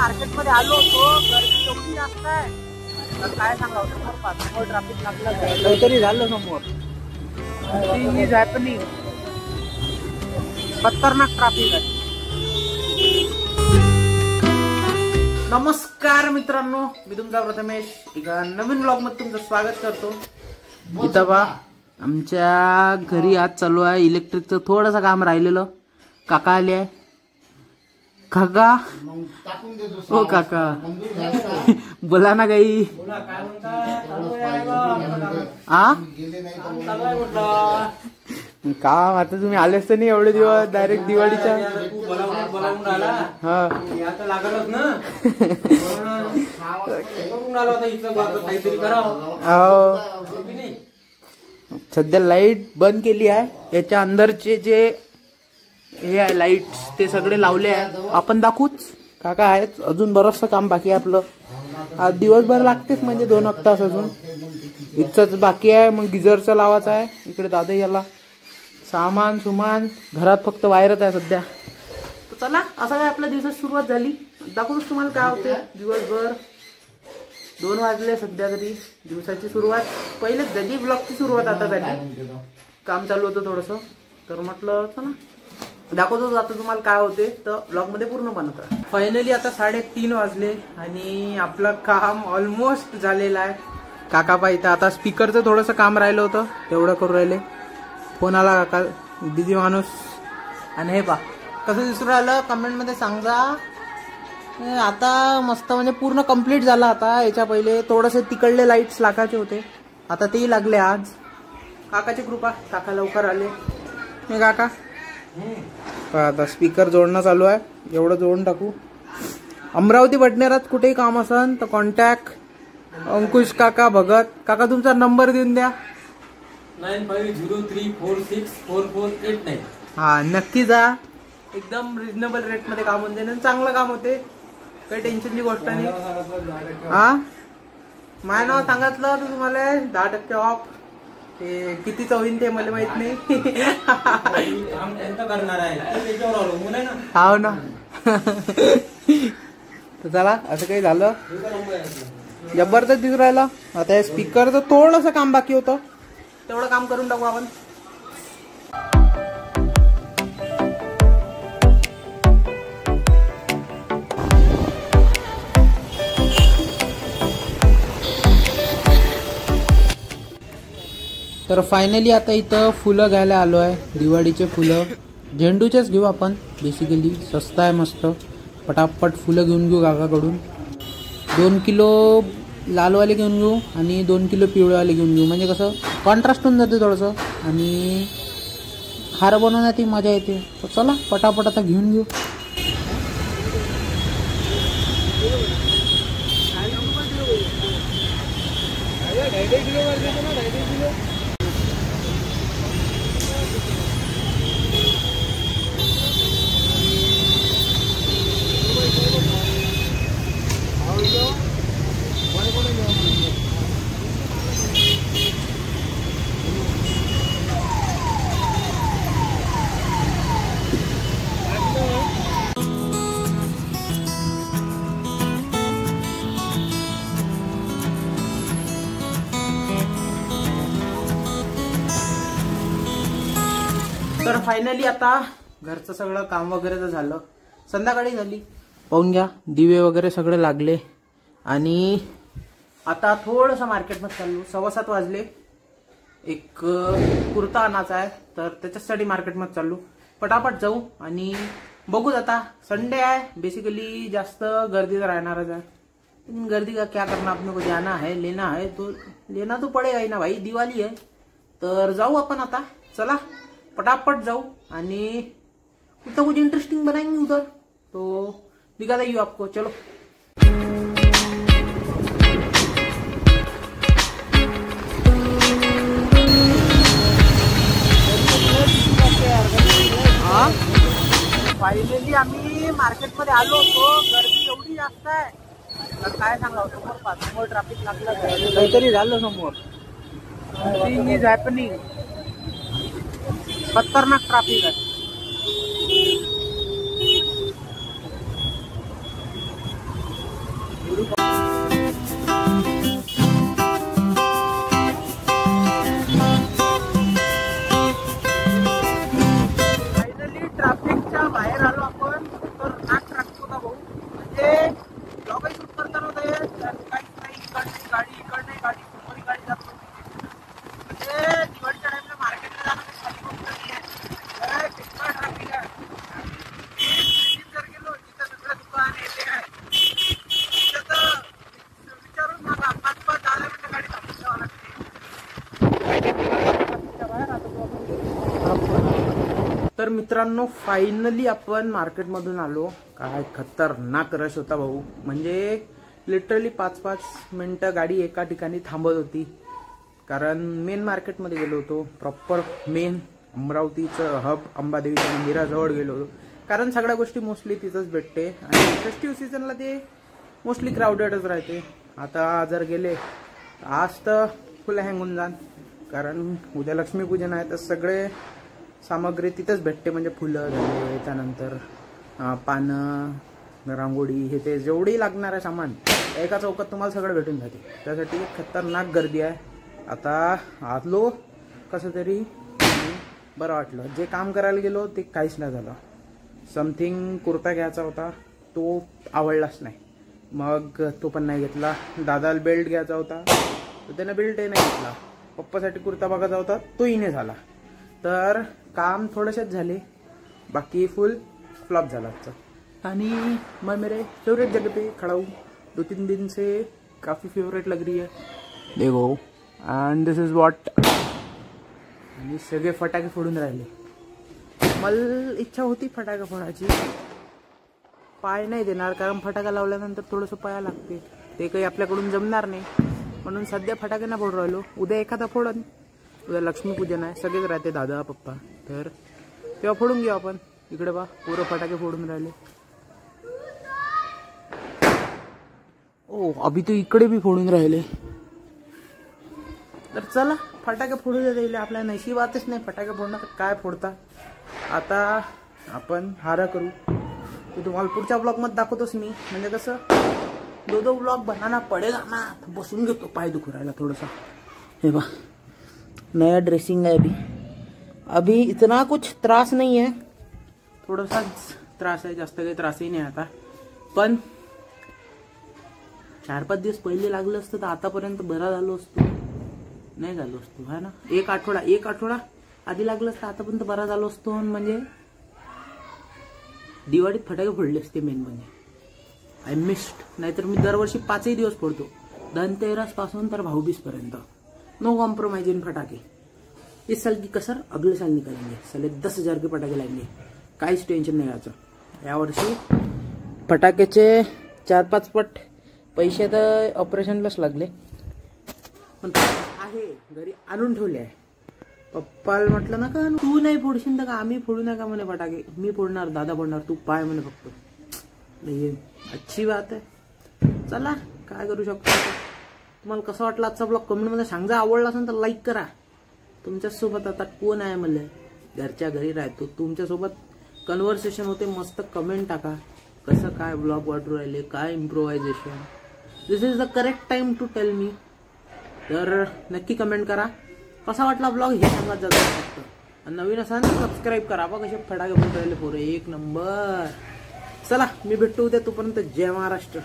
मार्केटमध्ये आलो होतो, गर्दी एवढी जास्त आहे तर काय सांगावं. समोर ट्रॅफिक लागलं, काहीतरी झालं समोर. Thing is happening. खतरनाक ट्रॅफिक आहे. नमस्कार मित्रांनो, मी तुमचा प्रथमेश एका नवीन ब्लॉग मध्ये तुमचं स्वागत करतो. इथं पहा, आमच्या घरी आज चालू आहे इलेक्ट्रिकचं थोडंसं काम राहिलेलं. काका आले आहे. काका हो काका बोला ना काही. काम आता तुम्ही आलेच तर नाही एवढे दिवस, डायरेक्ट दिवाळीच्या. सध्या लाईट बंद केली आहे. याच्या अंदरचे जे हे आहे लाईट्स ते सगळे लावले आहे. आपण दाखवूच. काका आहेत, अजून बरचसं काम बाकी आहे आपलं. आज दिवसभर लागतेच, म्हणजे 2 तास अजून इतकंच बाकी आहे. मग गिझरचं लावायचं आहे. इकडे दादा याला सामान सुमान, घरात फक्त वायरच आहे सध्या. तर चला, असं काय आपल्या दिवसाची सुरुवात झाली. दाखवूच तुम्हाला काय होते. दिवसभर 2 वाजले सध्या तरी. दिवसाची सुरुवात पहिलेच झाली, ब्लॉगची सुरुवात आता झाली. काम चालू होतं थोडंसं, तर म्हटलं चला दाखवतो आता तुम्हाला काय होते. तर ब्लॉग मध्ये पूर्ण बनवत. फायनली आता 3:30 वाजले आणि आपलं काम ऑलमोस्ट झालेलं आहे. काका पाहिजे आता स्पीकरचं थोडंसं काम राहिलं होतं, तेवढं करू राहिले. फोन आला काका, बिझी माणूस. आणि हे पा कसं दिसून राहिलं कमेंट मध्ये सांगा. आता मस्त म्हणजे पूर्ण कंप्लीट झालं. आता याच्या पहिले थोडेसे तिकडले लाईट्स लागायचे होते, आता तेही लागले आज. काकाची कृपा, काका लवकर आले. हे काका आता स्पीकर जोडणं चालू आहे, एवढं जोडून टाकू. अमरावती बडनेरात कुठेही काम असेल तर कॉन्टॅक्ट अंकुश काका भगत. काका तुमचा नंबर देऊन द्या. 9503464489. हा नक्की जा. एकदम रिजनेबल रेट मध्ये काम होते आणि चांगलं काम होते, काही टेन्शनची गोष्ट नाही. हा माझं नाव सांगितलं तर तुम्हाला 10% ऑफ. ते कितीचं होईल ते मला माहित नाही. हो ना. तर चला, असं काही झालं जबरदस्त दिसून राहिलं. आता हे स्पीकरचं थोडंसं काम बाकी होतं, तेवढं काम करून टाकू आपण. तर फायनली आता इथं फुलं घ्यायला आलो आहे. दिवाळीचे फुलं झेंडूचेच घेऊ आपण. बेसिकली स्वस्त आहे मस्त. पटापट फुलं घेऊन घेऊ काकाकडून. 2 किलो लालवाले घेऊन घेऊ आणि 2 किलो पिवळेवाले घेऊन घेऊ. म्हणजे कसं कॉन्ट्रास्ट होऊन जाते थोडंसं आणि हार बनवण्यात मजा येते. तर चला पटापट आता घेऊन घेऊ. तर फायनली आता घरचं सगळं काम वगैरे तर झालं. संध्याकाळी झाली, पाहून घ्या. दिवे वगैरे सगळे लागले आणि आता थोडंसं मार्केटमध्ये चाललो. 7:15 वाजले. एक कुर्ता आणायचा आहे, तर त्याच्यासाठी मार्केटमध्ये चाललो. पटापट जाऊ आणि बघूच. आता संडे आहे, बेसिकली जास्त गर्दी तर राहणारच आहे. गर्दी का क्या करना, अपने को जाना है, लेना है तो लेना तो पडेगा ही ना भाई. दिवाळी आहे तर जाऊ आपण आता. चला फटाफट जाऊ आणि कुछ कुछ इंटरेस्टिंग बनाएंगे उधर, तो दिखाता हूँ आपको. चलो. फायनली आम्ही मार्केटमध्ये आलो होतो. गर्दी एवढी जास्त आहे तर काय सांगावं. समोर ट्रॅफिक लागलं, काहीतरी झालं समोर. Thing is happening. खतरनाक ट्रॅफिक आहे. तर मित्रांनो फायनली आपण मार्केटमधून आलो. काय खतरनाक रश होता भाऊ. म्हणजे लिटरली 5-5 मिनिटं गाडी एका ठिकाणी थांबत होती. कारण मेन मार्केटमध्ये गेलो होतो. प्रॉपर मेन अमरावतीचं हब अंबादेवीच्या मंदिराजवळ गेलो होतो. कारण सगळ्या गोष्टी मोस्टली तिथंच भेटते आणि फेस्टिव्ह सीझनला ते मोस्टली क्राऊडेडच राहते. आता जर गेले आज तर फुल हँग होऊन जाण. कारण उद्या लक्ष्मीपूजन आहे तर सगळे सामग्री तिथंच भेटते. म्हणजे फुलं झाले, त्यानंतर पानं, रांगोळी, हे ते जेवढी लागणार आहे सामान एका चौकात तुम्हाला सगळं भेटून जाते. त्यासाठी खतरनाक गर्दी आहे. आता आलो कसं तरी बरं वाटलं. जे काम करायला गेलो ते काहीच नाही झालं. समथिंग कुर्ता घ्यायचा होता तो आवडलाच नाही. मग तो पण नाही घेतला. दादाला बेल्ट घ्यायचा होता तर त्याने बेल्टही नाही घेतला. पप्पासाठी कुर्ता बघायचा होता तोही नाही झाला. तर काम थोडेसेच झाले, बाकी फुल फ्लॉप झाला आजचा. आणि मैं मेरे फेवरेट जगह पे खड़ा हूँ. 2-3 दिन से काफ़ी फेवरेट लग रही है देखो. End this is what. आणि सगळे फटाके फोडून राहिले. मला इच्छा होती फटाके फोडायची. पाय नाही देणार कारण फटाका लावल्यानंतर थोडंसं पाया लागते. ते काही आपल्याकडून जमणार नाही. म्हणून सध्या फटाके नाही फोडून राहिलो. उद्या एखादा फोडन. उद्या लक्ष्मीपूजन आहे. सगळेच राहते, दादा पप्पा. तर तेव्हा फोडून घेऊ आपण. इकडे बा पुरं फटाके फोडून राहिले. ओ अभि तो इकडे बी फोडून राहिले. तर चला फटाके फोडू द्या. आपल्या नशिबातच नाही फटाके फोडणं. काय फोडता. आता आपण हारा करू. ते तुम्हाला पुढच्या ब्लॉगमध्ये दाखवतोच मी. म्हणजे कसं 2 ब्लॉग बनाना पडेगा ना. बसून घेतो, पाय दुखू राहिला थोडासा. हे बा नया ड्रेसिंग है अभी इतना कुछ त्रास नहीं है. थोडासाच त्रास आहे, जास्त काही त्रासही नाही आता. पण 4-5 दिवस पहिले लागलं असतं तर आतापर्यंत बरा झालो असतो. नाही झालो असतो है ना. एक आठवडा आधी लागलं असतं आतापर्यंत बरा झालो असतो. म्हणजे दिवाळीत फटाके फोडले असते मेन म्हणजे. I missed. नाहीतर मी दरवर्षी 5 दिवस फोडतो. धनतेरस पासून तर भाऊबीज पर्यंत. नो कॉम्प्रोमाइज इन फटाके. इस साल की कसर अगले साल निकालेंगे. साले 10,000 के फटाके लाएंगे. काहीच टेन्शन नाही याचं. यावर्षी फटाक्याचे 4-5 पट पैसे तर ऑपरेशनलाच लागले. पण आहे घरी आणून ठेवले आहे. पप्पाला म्हटलं ना का तू नाही फोडशील तर का आम्ही फोडू नका म्हणे फटाके. मी फोडणार, दादा फोडणार, तू पाय म्हणे फक्त. अच्छी बात आहे. चला काय करू शकतो. तुम्हाला कसं वाटलं आजचा ब्लॉग कमेंटमध्ये सांगा. आवडला असेल तर लाईक करा. तुमच्यासोबत आता कोण आहे म्हणलं. घरच्या घरी राहतो, तुमच्यासोबत कन्व्हर्सेशन होते. मस्त कमेंट टाका. कसं काय ब्लॉग वाटू राहिले, काय improvisation. This is the correct time to tell me. तर नक्की कमेंट करा. कसा वाटला ब्लॉग हे सांगत जातो फक्त. नवीन असाल तर सबस्क्राईब करा. बघा कसे फटाके फोडून राहिले पोरं. एक नंबर. चला मी भेटतो उद्या. तोपर्यंत जय महाराष्ट्र.